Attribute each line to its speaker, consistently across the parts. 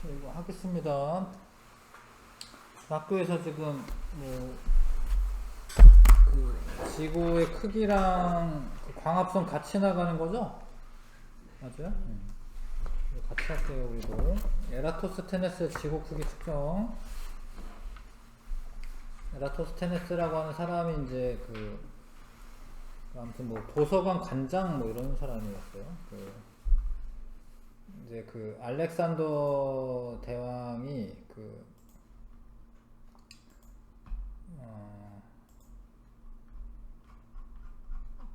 Speaker 1: 이거 하겠습니다. 학교에서 지금 그 지구의 크기랑 그 광합성 같이 나가는 거죠? 맞아요? 같이 할게요. 우리도 에라토스테네스 지구 크기 측정. 에라토스테네스라고 하는 사람이 이제 아무튼 도서관 관장 이런 사람이었어요. 이제 알렉산더 대왕이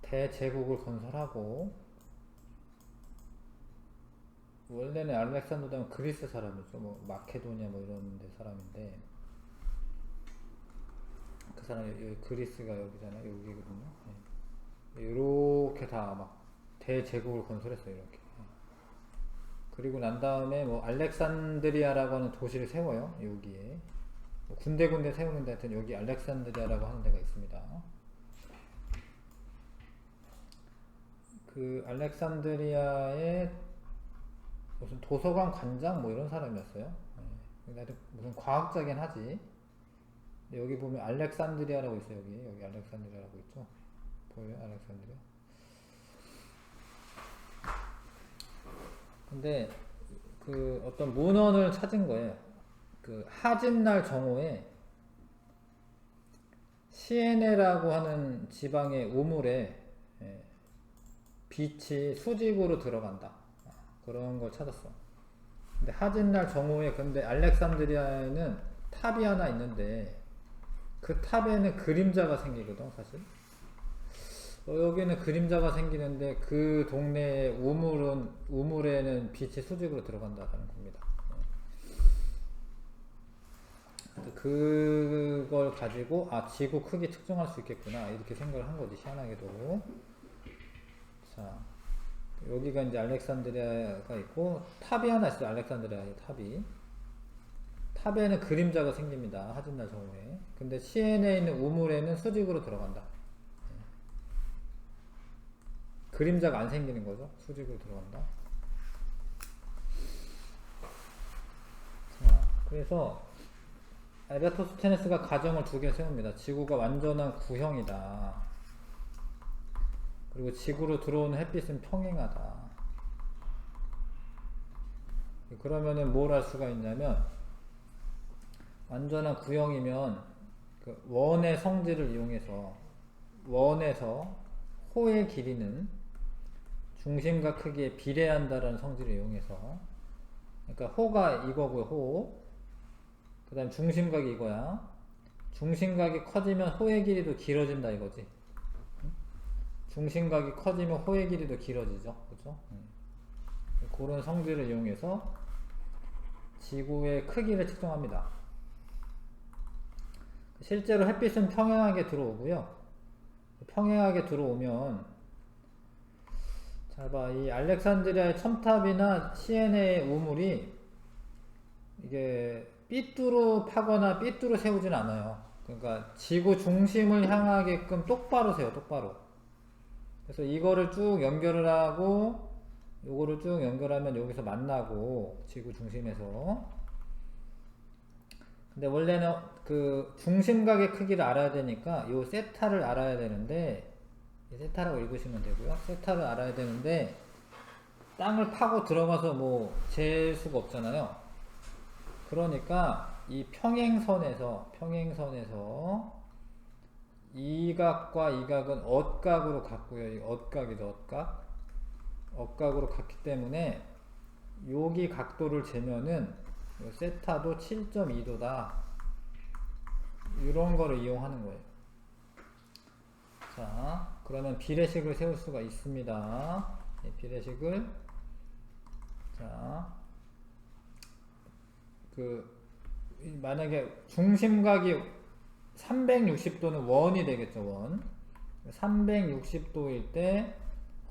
Speaker 1: 대제국을 건설하고, 원래는 알렉산더 대왕 그리스 사람이죠. 마케도니아 이런 데 사람인데, 그 사람이 여기 그리스가 여기잖아요. 여기거든요. 이렇게 다 막 대제국을 건설했어요. 이렇게. 그리고 난 다음에 알렉산드리아라고 하는 도시를 세워요. 여기에 군데군데 세우는데, 하여튼 여기 알렉산드리아라고 하는 데가 있습니다. 그 알렉산드리아의 무슨 도서관 관장 이런 사람이었어요. 무슨 과학자긴 하지. 여기 보면 알렉산드리아라고 있어요. 여기 알렉산드리아라고 있죠. 보여요? 알렉산드리아. 근데 어떤 문헌을 찾은 거예요. 하진날 정오에 시에네라고 하는 지방의 우물에 빛이 수직으로 들어간다. 그런 걸 찾았어. 근데 하진날 정오에, 근데 알렉산드리아에는 탑이 하나 있는데 그 탑에는 그림자가 생기거든, 사실. 여기는 그림자가 생기는데 그 동네의 우물에는 빛이 수직으로 들어간다는 겁니다. 그걸 가지고 지구 크기 측정할 수 있겠구나 이렇게 생각을 한 거지, 희한하게도. 자, 여기가 이제 알렉산드리아가 있고 탑이 하나 있어요. 알렉산드리아의 탑에는 그림자가 생깁니다. 하진날 정오에. 근데 시엔에 있는 우물에는 수직으로 들어간다. 그림자가 안 생기는 거죠. 수직으로 들어간다. 자, 그래서 에라토스테네스가 가정을 두 개 세웁니다. 지구가 완전한 구형이다. 그리고 지구로 들어오는 햇빛은 평행하다. 그러면은 뭘 알 수가 있냐면, 완전한 구형이면 원의 성질을 이용해서 원에서 호의 길이는 중심과 크기에 비례한다라는 성질을 이용해서, 그러니까 호가 이거고요. 호. 그 다음 중심각이 이거야. 중심각이 커지면 호의 길이도 길어진다 이거지. 중심각이 커지면 호의 길이도 길어지죠. 그죠? 그런 성질을 이용해서 지구의 크기를 측정합니다. 실제로 햇빛은 평행하게 들어오고요. 평행하게 들어오면, 잘 봐. 이 알렉산드리아의 첨탑이나 시에네의 우물이 이게 삐뚤어 파거나 삐뚤어 세우진 않아요. 그러니까 지구 중심을 향하게끔 똑바로 세워, 똑바로. 그래서 이거를 쭉 연결을 하고 요거를 쭉 연결하면 여기서 만나고, 지구 중심에서. 근데 원래는 중심각의 크기를 알아야 되니까 요 세타를 알아야 되는데, 세타라고 읽으시면 되고요. 세타를 알아야 되는데 땅을 파고 들어가서 잴 수가 없잖아요. 그러니까 이 평행선에서 이 각과 이 각은 엇각으로 갔고요. 이 엇각이죠, 엇각으로 갔기 때문에 여기 각도를 재면은 세타도 7.2도다. 이런 거를 이용하는 거예요. 자, 그러면 비례식을 세울 수가 있습니다. 비례식을. 자, 만약에 중심각이 360도는 원이 되겠죠, 원. 360도일 때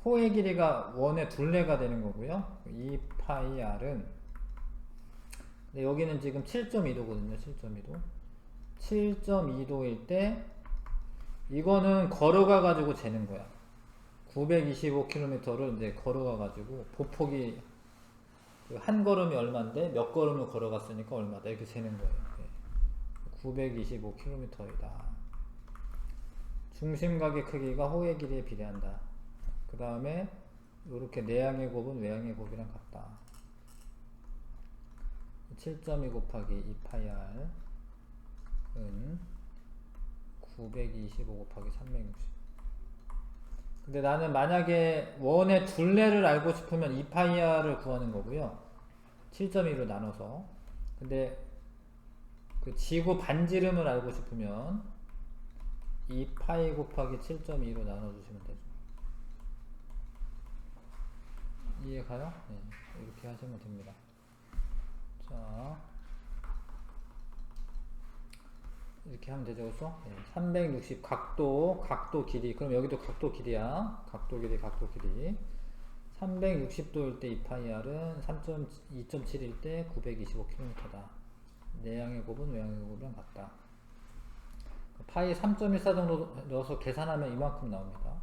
Speaker 1: 호의 길이가 원의 둘레가 되는 거고요. 2파이 R은, 여기는 지금 7.2도거든요. 7.2도일 때 이거는 걸어가 가지고 재는 거야. 925km를 이제 걸어가 가지고, 보폭이 한 걸음이 얼마인데 몇 걸음을 걸어갔으니까 얼마다 이렇게 세는 거예요. 925km이다. 중심각의 크기가 호의 길이에 비례한다. 그 다음에 이렇게 내향의 곱은 외향의 곱이랑 같다. 7.2 곱하기 2파이r은 925 곱하기 360. 근데 나는 만약에 원의 둘레를 알고 싶으면 2파이r를 구하는 거고요. 7.2로 나눠서. 근데 그 지구 반지름을 알고 싶으면 2파이 곱하기 7.2로 나눠주시면 되죠. 이해가요? 네, 이렇게 하시면 됩니다. 자, 이렇게 하면 되죠, 그렇죠? 네, 360 각도 길이. 그럼 여기도 각도 길이야. 각도 길이. 360도일 때 2파이r은 2.7일 때 925km다. 내향의 곱은 외향의 곱이랑 같다. 파이 3.14 정도 넣어서 계산하면 이만큼 나옵니다.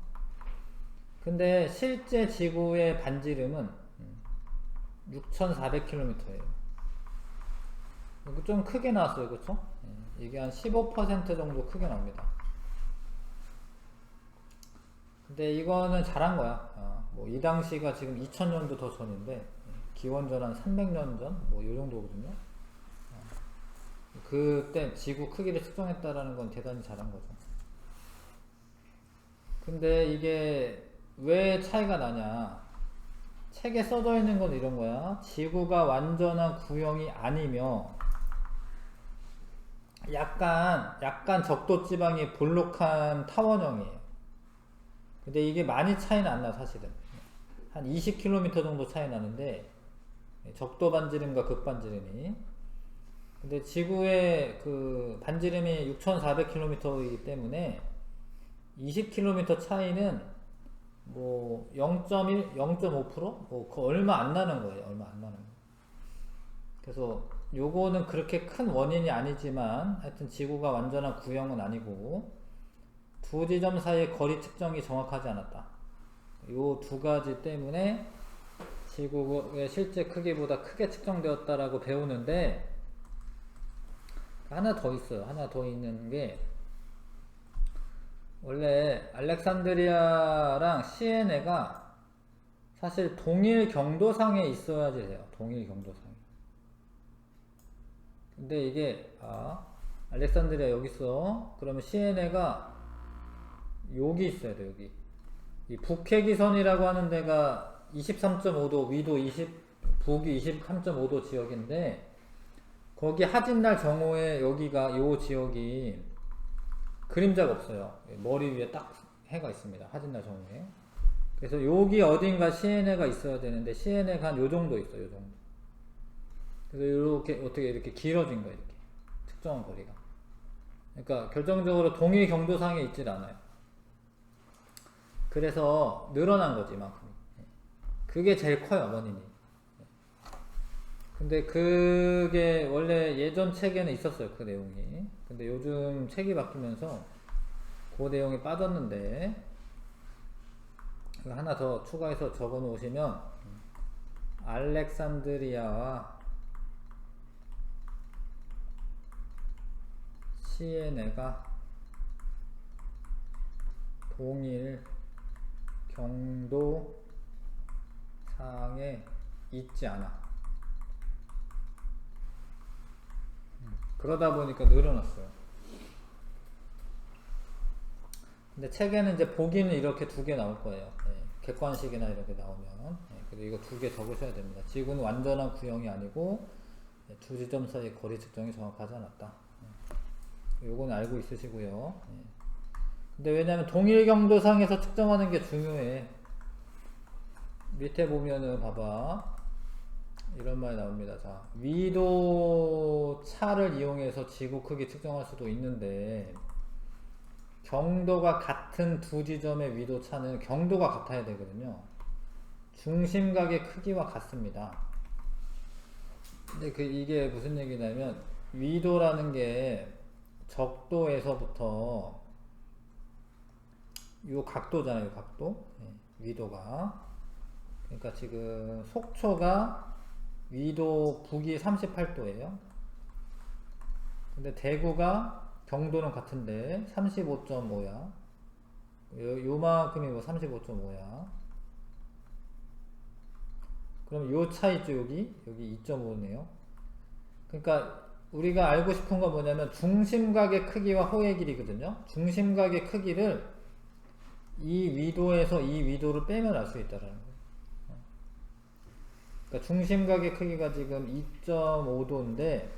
Speaker 1: 근데 실제 지구의 반지름은 6,400km예요. 좀 크게 나왔어요, 그쵸? 이게 한 15% 정도 크게 나옵니다. 근데 이거는 잘한 거야. 뭐 이 당시가 지금 2000년도 더 전인데 기원전 한 300년 전? 뭐 이 정도거든요. 그때 지구 크기를 측정했다라는 건 대단히 잘한 거죠. 근데 이게 왜 차이가 나냐? 책에 써져 있는 건 이런 거야. 지구가 완전한 구형이 아니며 약간 적도 지방이 볼록한 타원형이에요. 근데 이게 많이 차이는 안 나, 사실은. 한 20km 정도 차이 나는데 적도 반지름과 극반지름이. 근데 지구의 그 반지름이 6,400km이기 때문에 20km 차이는 뭐 0.1, 0.5%? 뭐 얼마 안 나는 거예요. 얼마 안 나는 거예요. 그래서 요거는 그렇게 큰 원인이 아니지만 하여튼 지구가 완전한 구형은 아니고 두 지점 사이의 거리 측정이 정확하지 않았다. 요 두 가지 때문에 지구의 실제 크기보다 크게 측정되었다라고 배우는데 하나 더 있어요. 하나 더 있는 게 원래 알렉산드리아랑 시에네가 사실 동일 경도상에 있어야지 돼요. 동일 경도상에. 근데 이게 알렉산드리아 여기 있어. 그러면 시에네가 여기 있어야 돼. 여기. 이 북해기선이라고 하는 데가 23.5도 위도 북위 23.5도 지역인데 거기 하진날 정오에 여기가 요 지역이 그림자가 없어요. 머리 위에 딱 해가 있습니다. 하진날 정오에. 그래서 여기 어딘가 시에네가 있어야 되는데 시에네가 한 요 정도 있어요. 요 정도. 그래서 이렇게 어떻게 이렇게 길어진 거예요. 이렇게 측정한 거리가. 그러니까 결정적으로 동일 경도상에 있질 않아요. 그래서 늘어난 거지 이만큼. 그게 제일 커요, 원인이. 근데 그게 원래 예전 책에는 있었어요, 그 내용이. 근데 요즘 책이 바뀌면서 그 내용이 빠졌는데 하나 더 추가해서 적어 놓으시면 알렉산드리아와 시에네가 동일 경도상에 있지 않아. 그러다 보니까 늘어났어요. 근데 책에는 이제 보기는 이렇게 두 개 나올 거예요. 객관식이나 이렇게 나오면. 그래서 이거 두 개 적으셔야 됩니다. 지구는 완전한 구형이 아니고 두 지점 사이 거리 측정이 정확하지 않았다. 요건 알고 있으시고요. 근데 왜냐면 동일 경도상에서 측정하는 게 중요해. 밑에 보면은 봐봐. 이런 말이 나옵니다. 자, 위도 차를 이용해서 지구 크기 측정할 수도 있는데 경도가 같은 두 지점의 위도 차는 경도가 같아야 되거든요. 중심각의 크기와 같습니다. 근데 이게 무슨 얘기냐면 위도라는 게 적도에서부터 요 각도잖아요. 각도. 위도가. 그러니까 지금 속초가 위도 북이 38도예요. 근데 대구가 경도는 같은데 35.5야. 요만큼이 뭐 35.5야. 그럼 요 차 있죠, 여기 2.5네요. 그러니까 우리가 알고 싶은 건 뭐냐면 중심각의 크기와 호의 길이거든요. 중심각의 크기를 이 위도에서 이 위도를 빼면 알 수 있다라는 거예요. 그러니까 중심각의 크기가 지금 2.5도인데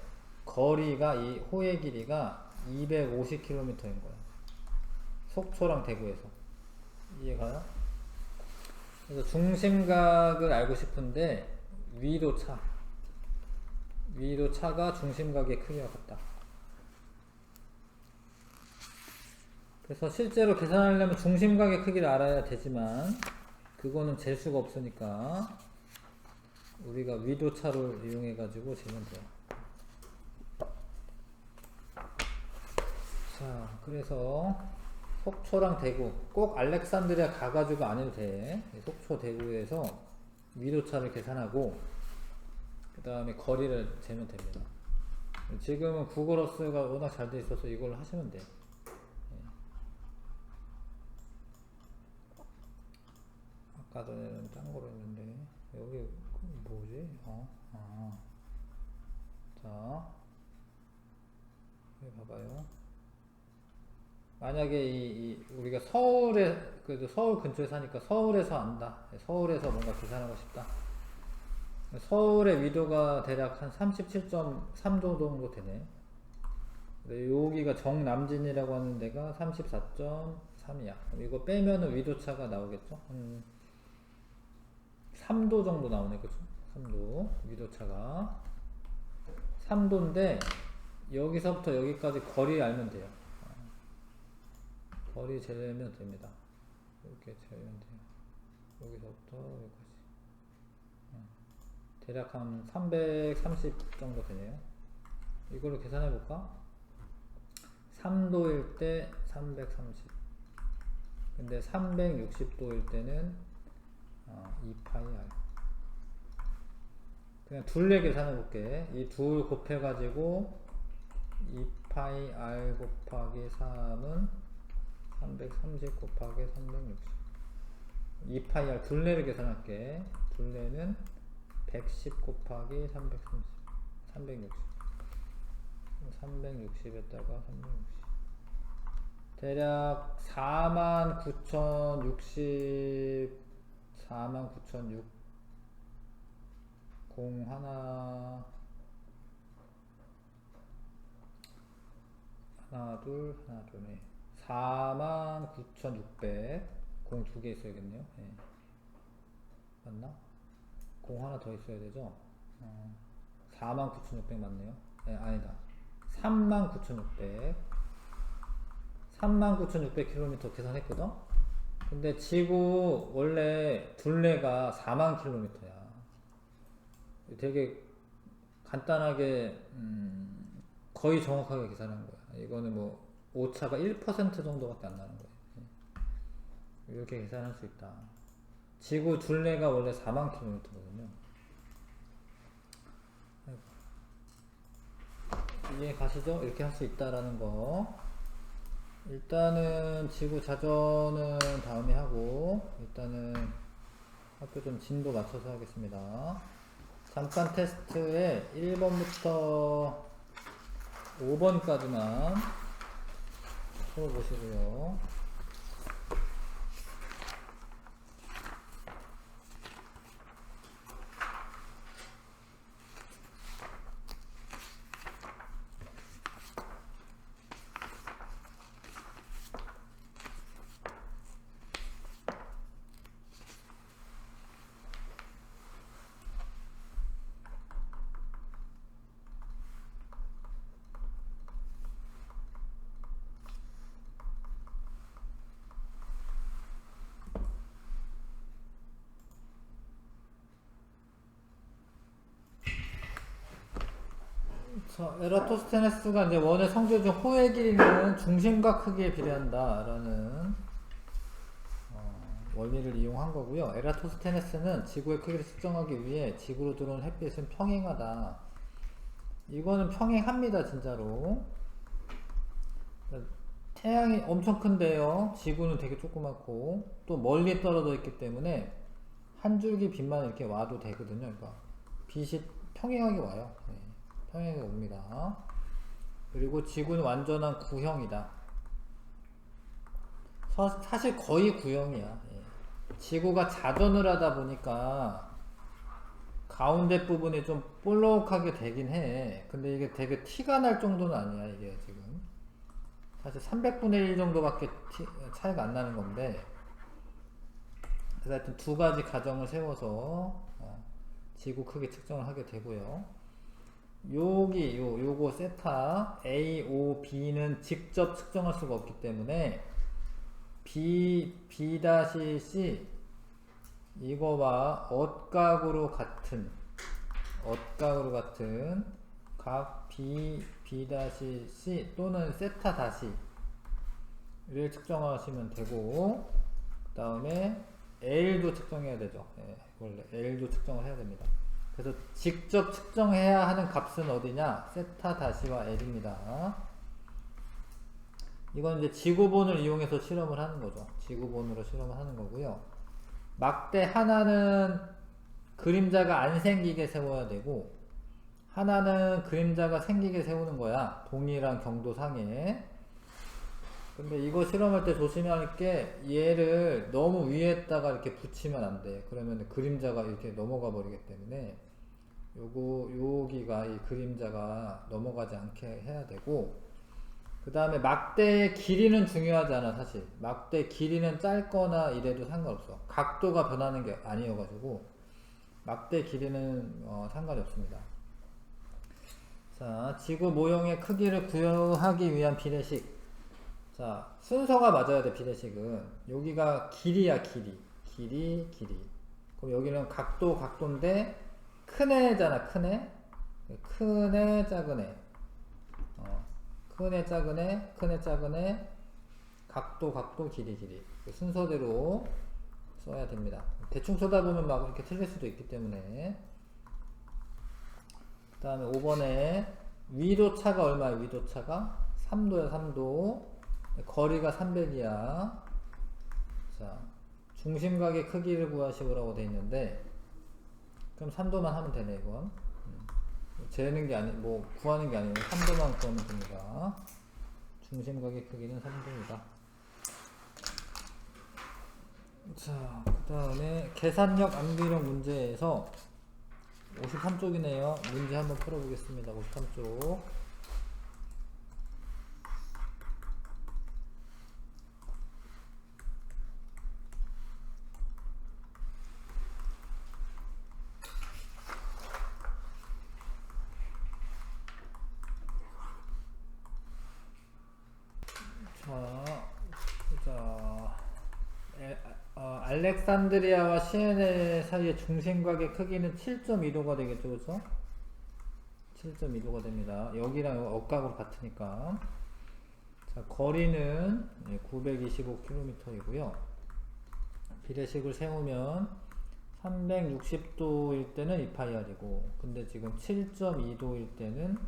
Speaker 1: 거리가 이 호의 길이가 250km인 거예요. 속초랑 대구에서. 이해가요? 그래서 중심각을 알고 싶은데 위도차가 중심각의 크기와 같다. 그래서 실제로 계산하려면 중심각의 크기를 알아야 되지만 그거는 잴 수가 없으니까 우리가 위도차를 이용해 가지고 재면 돼요. 자, 그래서 속초랑 대구 꼭 알렉산드리아 가가지고 안 해도 돼. 속초 대구에서 위도차를 계산하고 그 다음에 거리를 재면 됩니다. 지금은 구글어스가 워낙 잘 돼 있어서 이걸 하시면 돼. 아까 전에는 딴 거로 했는데 여기 뭐지? 자, 여기 봐봐요. 만약에 우리가 그래도 서울 근처에 사니까 서울에서 안다. 서울에서 뭔가 계산하고 싶다. 서울의 위도가 대략 한 37.3도 정도 되네. 여기가 정남진이라고 하는 데가 34.3이야. 이거 빼면은 위도차가 나오겠죠? 3도 정도 나오네, 그쵸? 3도. 위도차가 3도인데 여기서부터 여기까지 거리 알면 돼요. 거리 재면 됩니다. 이렇게 재면 돼요. 여기서부터 여기까지. 대략 한 330 정도 되네요. 이걸로 계산해 볼까? 3도일 때 330. 근데 360도일 때는 2파이 r. 그냥 둘레 계산해 볼게. 이 둘 곱해 가지고 2파이 r 곱하기 3은 330 곱하기 360. 2파이 r 둘레를 계산할게. 둘레는 110 곱하기 330. 360. 360에다가 360. 대략 49,060, 49,006, 01, 하나, 둘, 네. 49,600, 0 두 개 있어야겠네요. 네. 맞나? 0 하나 더 있어야 되죠? 49,600 맞네요. 네, 아니다. 39,600. 39,600km 계산했거든? 근데 지구 원래 둘레가 40,000km야. 되게 간단하게, 거의 정확하게 계산한 거야. 이거는 뭐, 오차가 1% 정도밖에 안 나는 거야. 이렇게 계산할 수 있다. 지구 둘레가 원래 40,000km거든요. 이해 가시죠? 이렇게 할 수 있다라는 거. 일단은 지구 자전은 다음에 하고, 일단은 학교 좀 진도 맞춰서 하겠습니다. 잠깐 테스트에 1번부터 5번까지만 풀어보시고요. 자, 에라토스테네스가 이제 원의 성질 중 호의 길이는 중심각 크기에 비례한다 라는 원리를 이용한 거고요. 에라토스테네스는 지구의 크기를 측정하기 위해 지구로 들어오는 햇빛은 평행하다. 이거는 평행합니다, 진짜로. 태양이 엄청 큰데요. 지구는 되게 조그맣고 또 멀리 떨어져 있기 때문에 한 줄기 빛만 이렇게 와도 되거든요. 그러니까 빛이 평행하게 와요. 네, 평행하게 옵니다. 그리고 지구는 완전한 구형이다. 사실 거의 구형이야. 예. 지구가 자전을 하다 보니까 가운데 부분이 좀 볼록하게 되긴 해. 근데 이게 되게 티가 날 정도는 아니야, 이게 지금. 사실 300분의 1 정도밖에 차이가 안 나는 건데. 그래서 하여튼 두 가지 가정을 세워서 지구 크기 측정을 하게 되고요. 요거 세타 A, O, B는 직접 측정할 수가 없기 때문에 B-C 이거와 엇각으로 같은 각 B-C 또는 세타 다시를 측정하시면 되고, 그 다음에 L도 측정해야 되죠. 네, 원래 L도 측정을 해야 됩니다. 그래서 직접 측정해야 하는 값은 어디냐? 세타 다시와 L입니다. 이건 이제 지구본을 이용해서 실험을 하는 거죠. 지구본으로 실험을 하는 거고요. 막대 하나는 그림자가 안 생기게 세워야 되고, 하나는 그림자가 생기게 세우는 거야. 동일한 경도상에. 근데 이거 실험할 때 조심해야 할 게, 얘를 너무 위에다가 이렇게 붙이면 안 돼. 그러면 그림자가 이렇게 넘어가 버리기 때문에, 여기가 이 그림자가 넘어가지 않게 해야 되고, 그 다음에 막대의 길이는 중요하지 않아. 사실 막대 길이는 짧거나 이래도 상관없어. 각도가 변하는 게 아니어가지고 막대 길이는 상관이 없습니다. 자, 지구 모형의 크기를 구하기 위한 비례식. 자, 순서가 맞아야 돼. 비례식은 여기가 길이야. 길이. 그럼 여기는 각도인데 큰 애잖아. 큰애, 작은 애. 큰애, 작은 애, 각도, 길이. 순서대로 써야 됩니다. 대충 쓰다 보면 막 이렇게 틀릴 수도 있기 때문에. 그 다음에 5번에 위도차가 얼마야? 위도차가 3도야, 3도. 거리가 300이야. 자, 중심각의 크기를 구하시오라고 돼 있는데, 그럼 3도만 하면 되네, 이건. 재는 게 구하는 게 아니고 3도만 구하면 됩니다. 중심각의 크기는 3도입니다. 자, 그 다음에 계산력 암기력 문제에서 53쪽이네요. 문제 한번 풀어보겠습니다. 53쪽. 알렉산드리아와 시에네 사이의 중심각의 크기는 7.2도가 되겠죠, 그죠? 7.2도가 됩니다. 여기랑 억각으로 같으니까. 자, 거리는 925km이고요. 비례식을 세우면 360도일 때는 2파이알이고, 근데 지금 7.2도일 때는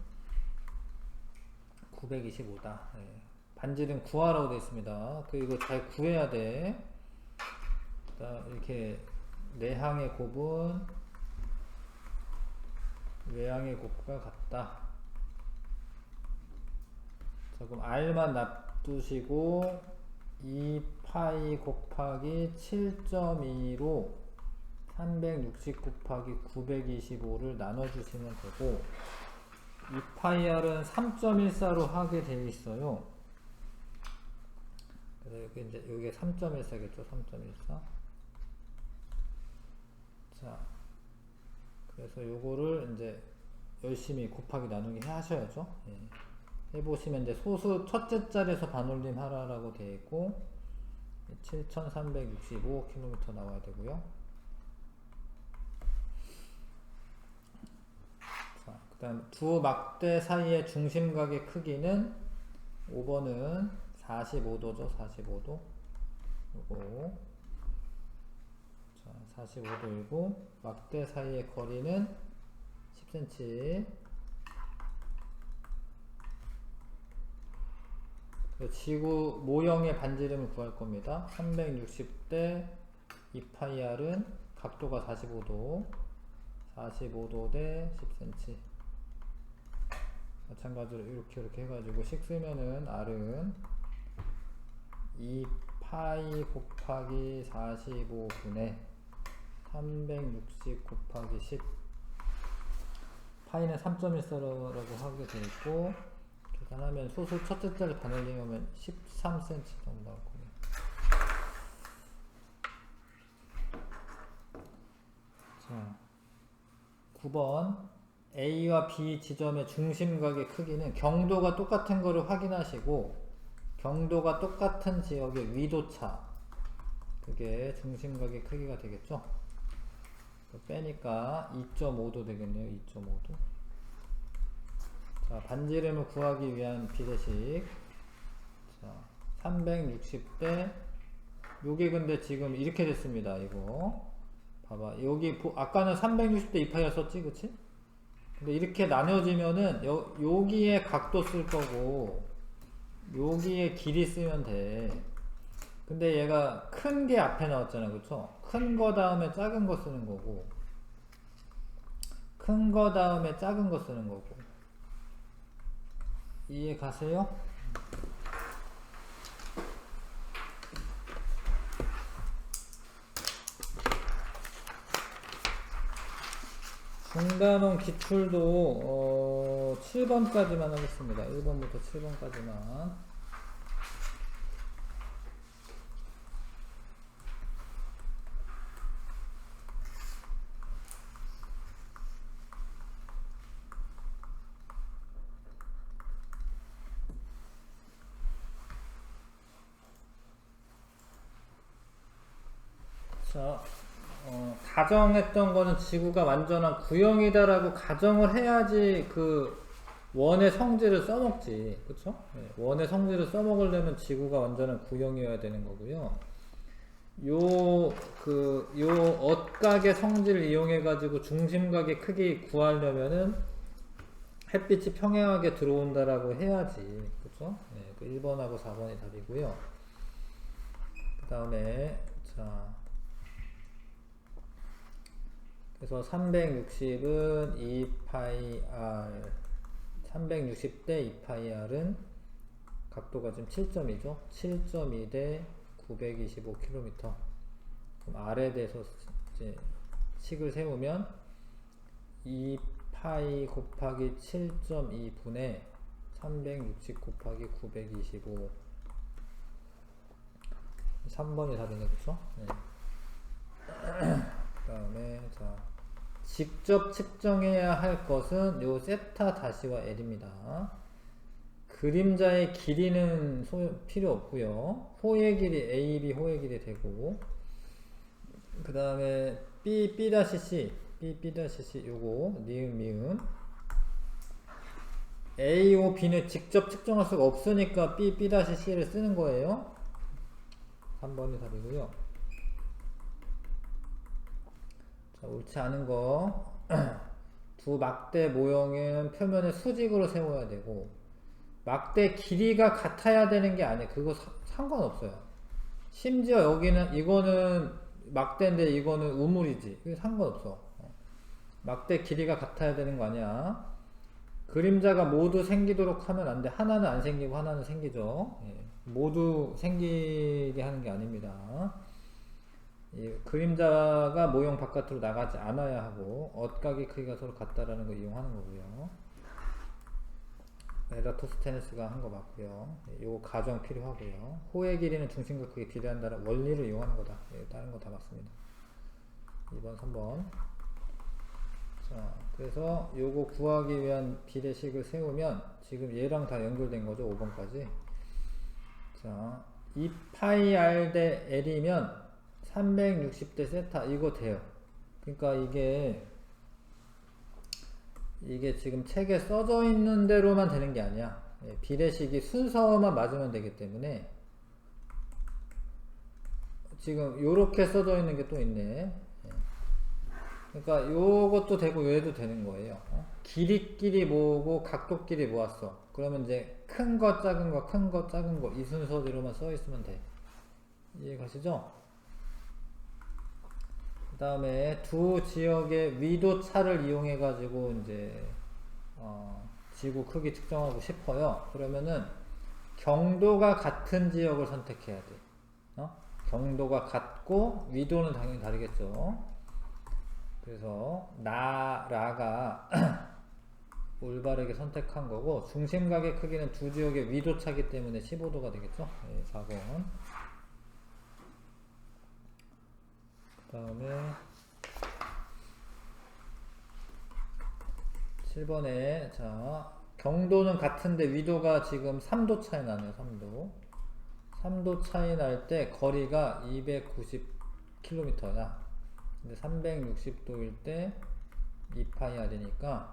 Speaker 1: 925다. 네. 반지름 구하라고 되어 있습니다. 이거 잘 구해야 돼. 이렇게 내항의 곱은 외항의 곱과 같다. 자, 그럼 R만 놔두시고 2파이 곱하기 7.2로 360 곱하기 925를 나눠주시면 되고, 2파이R은 3.14로 하게 되어 있어요. 그래서 여기가 3.14겠죠. 3.14. 자, 그래서 요거를 이제 열심히 곱하기 나누기 하셔야죠. 예. 해보시면 이제 소수 첫째 자리에서 반올림 하라라고 되어 있고, 7365km 나와야 되고요. 자, 그 다음 두 막대 사이의 중심각의 크기는 5번은 45도죠. 45도. 요거 45도이고 막대 사이의 거리는 10cm. 지구 모형의 반지름을 구할 겁니다. 360대 2파이r은 각도가 45도, 45도 대 10cm. 마찬가지로 이렇게 해가지고 식 쓰면은 r은 2파이 곱하기 45분의 360 곱하기 10. 파이는 3.14라고 하게 되어 있고, 계산하면 소수 첫째 자리 반올림하면 13cm 정도 나올 거예요. 자, 9번 A와 B 지점의 중심각의 크기는 경도가 똑같은 거를 확인하시고, 경도가 똑같은 지역의 위도차, 그게 중심각의 크기가 되겠죠. 빼니까 2.5도 되겠네요. 2.5도. 자, 반지름을 구하기 위한 비례식. 자, 360대, 요게 근데 지금 이렇게 됐습니다. 이거 봐봐, 여기 아까는 360대 2파이를 썼지, 그치? 근데 이렇게 나눠지면은 여기에 각도 쓸 거고 여기에 길이 쓰면 돼. 근데 얘가 큰 게 앞에 나왔잖아, 그쵸? 큰 거 다음에 작은 거 쓰는 거고, 큰 거 다음에 작은 거 쓰는 거고. 이해 가세요? 중단원 기출도 7번까지만 하겠습니다. 1번부터 7번까지만. 자, 가정했던 거는 지구가 완전한 구형이다라고 가정을 해야지 그 원의 성질을 써먹지, 그쵸? 네, 원의 성질을 써먹으려면 지구가 완전한 구형이어야 되는 거고요. 요 엇각의 성질을 이용해가지고 중심각의 크기 구하려면은 햇빛이 평행하게 들어온다라고 해야지, 그쵸? 네, 그 1번하고 4번이 답이고요. 그 다음에, 자. 그래서 360은 2파이r, 360대 2파이r은 각도가 지금 7점이죠. 7.2 대 925km. 그럼 r에 대해서 이제 식을 세우면 2파이 곱하기 7.2분의 360 곱하기 925. 3번이 답이네, 그쵸? 네. 그 다음에, 자, 직접 측정해야 할 것은 요 세타 다시와 L입니다. 그림자의 길이는 필요 없고요. 호의 길이 AB 호의 길이 되고, 그 다음에 B'(C), B'(C) 요거 니은 미음. A, O, B는 직접 측정할 수가 없으니까 B'(C를 쓰는 거예요. 3번이 답이고요. 자, 옳지 않은 거. 두 막대 모형은 표면을 수직으로 세워야 되고, 막대 길이가 같아야 되는 게 아니에요. 그거 상관없어요. 심지어 여기는, 이거는 막대인데 이거는 우물이지. 이거 상관없어. 막대 길이가 같아야 되는 거 아니야. 그림자가 모두 생기도록 하면 안 돼. 하나는 안 생기고 하나는 생기죠. 예. 모두 생기게 하는 게 아닙니다. 그림자가 모형 바깥으로 나가지 않아야 하고, 엇각의 크기가 서로 같다라는 걸 이용하는 거고요. 에라토스테네스가 한 거 맞고요. 요거 가정 필요하고요. 호의 길이는 중심과 크기에 비례한다는 원리를 이용하는 거다. 다른 거 다 맞습니다. 2번, 3번. 자, 그래서 요거 구하기 위한 비례식을 세우면 지금 얘랑 다 연결된 거죠. 5번까지. 자, 2파이 대 L이면 360대 세타 이거 돼요. 그러니까 이게 지금 책에 써져 있는 대로만 되는 게 아니야. 비례식이 순서만 맞으면 되기 때문에 지금 요렇게 써져 있는 게 또 있네. 그러니까 요것도 되고 얘도 되는 거예요. 길이끼리 모으고 각도끼리 모았어. 그러면 이제 큰 거, 작은 거, 큰 거, 작은 거 이 순서대로만 써 있으면 돼. 이해가시죠? 그 다음에 두 지역의 위도 차를 이용해 가지고 이제 지구 크기 측정하고 싶어요. 그러면은 경도가 같은 지역을 선택해야 돼. 경도가 같고 위도는 당연히 다르겠죠. 그래서 라가 올바르게 선택한 거고, 중심각의 크기는 두 지역의 위도 차기 때문에 15도가 되겠죠. 네, 4번. 그 다음에 7번에 자 경도는 같은데 위도가 지금 3도 차이 나네요. 3도 차이 날 때 거리가 290km야. 근데 360도일 때 2파이R이니까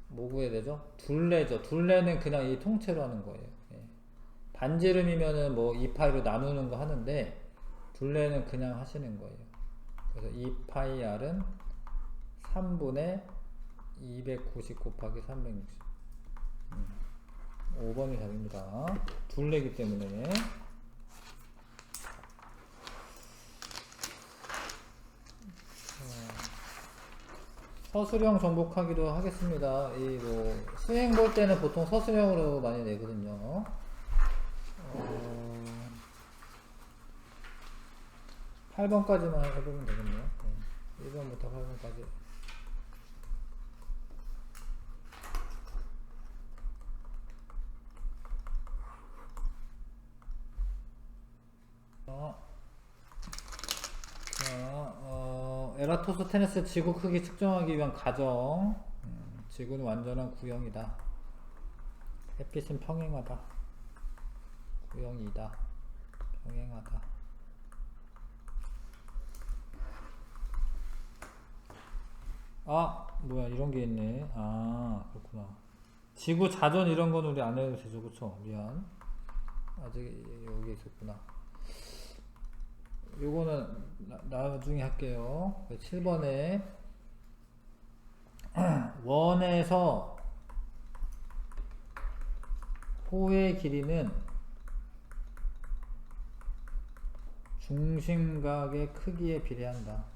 Speaker 1: 뭐 구해야 되죠? 둘레죠. 둘레는 그냥 이 통째로 하는 거예요. 예. 반지름이면은 뭐 2파이로 나누는 거 하는데 둘레는 그냥 하시는 거예요. 그래서 2파이R은 3분의 290 곱하기 360. 5번이 답입니다. 둘레기 때문에. 서술형 정복하기도 하겠습니다. 이 뭐 수행 볼 때는 보통 서술형으로 많이 내거든요. 8번까지만 해보면 되겠네요. 1번부터 8번까지. 에라토스테네스 지구 크기 측정하기 위한 가정. 지구는 완전한 구형이다. 햇빛은 평행하다. 구형이다. 평행하다. 뭐야, 이런 게 있네. 그렇구나. 지구 자전 이런 거는 우리 안 해도 되죠, 그쵸? 미안. 아직 여기 있었구나. 요거는 나중에 할게요. 7번에 원에서 호의 길이는 중심각의 크기에 비례한다.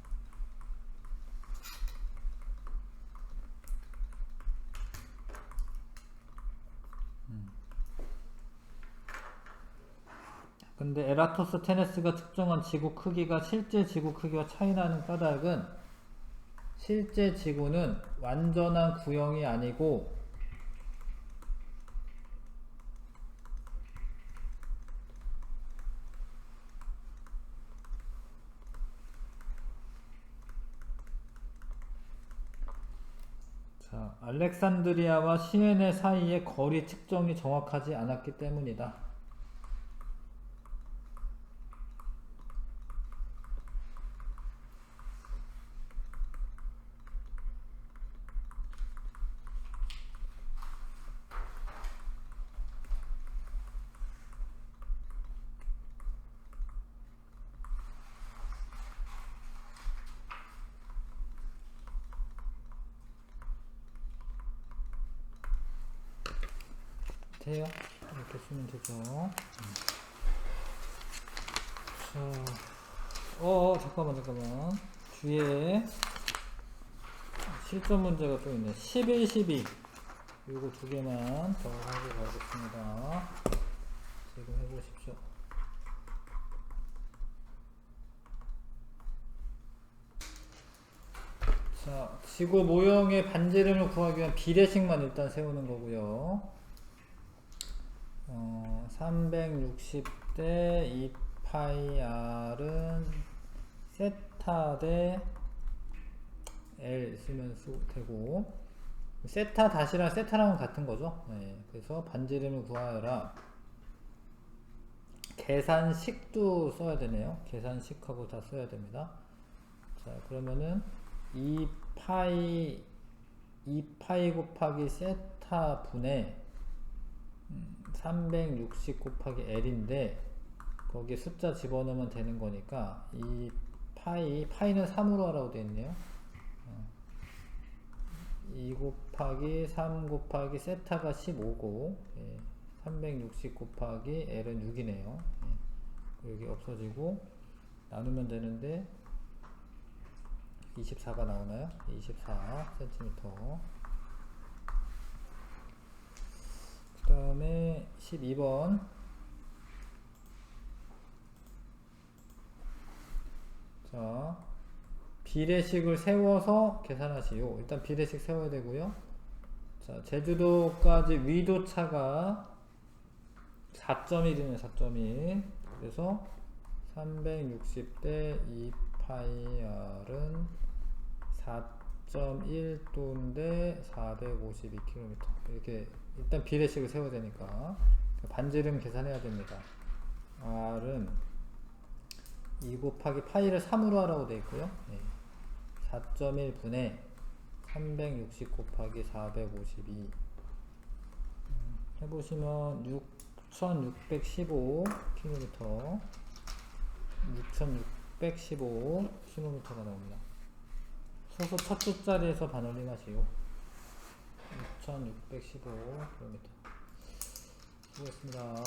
Speaker 1: 근데 에라토스테네스가 측정한 지구 크기가 실제 지구 크기와 차이나는 까닭은 실제 지구는 완전한 구형이 아니고 알렉산드리아와 시에네 사이의 거리 측정이 정확하지 않았기 때문이다. 돼요? 이렇게 쓰면 되죠. 자, 잠깐만. 뒤에 실전 문제가 또 있네. 11, 12. 요거 두 개만 더 하고 가겠습니다. 지금 해보십시오. 자, 지구 모형의 반지름을 구하기 위한 비례식만 일단 세우는 거고요. 360대 2파이R은 세타 대 L 쓰면 되고, 세타 다시랑 세타랑은 같은 거죠. 네, 그래서 반지름을 구하여라. 계산식도 써야 되네요. 계산식하고 다 써야 됩니다. 자, 그러면은 2파이 곱하기 세타 분의 360 곱하기 L인데 거기에 숫자 집어넣으면 되는 거니까 이 파이는 3으로 하라고 되어 있네요. 2 곱하기 3 곱하기 세타가 15고 360 곱하기 L은 6이네요. 여기 없어지고 나누면 되는데 24가 나오나요? 24cm. 그 다음에 12번. 자, 비례식을 세워서 계산하시오. 일단 비례식 세워야 되고요. 자, 제주도까지 위도차가 4.1이네, 4.1. 그래서 360대 2파이R은 4.1도인데 452km. 이렇게 일단 비례식을 세워야 되니까 반지름 계산해야 됩니다. R은 2 곱하기 파이를 3으로 하라고 되어 있고요. 4.1분의 360 곱하기 452 해보시면 6615km 6615km가 나옵니다. 소수 첫 줄자리에서 반올림 하시오. 6615km. 수고했습니다.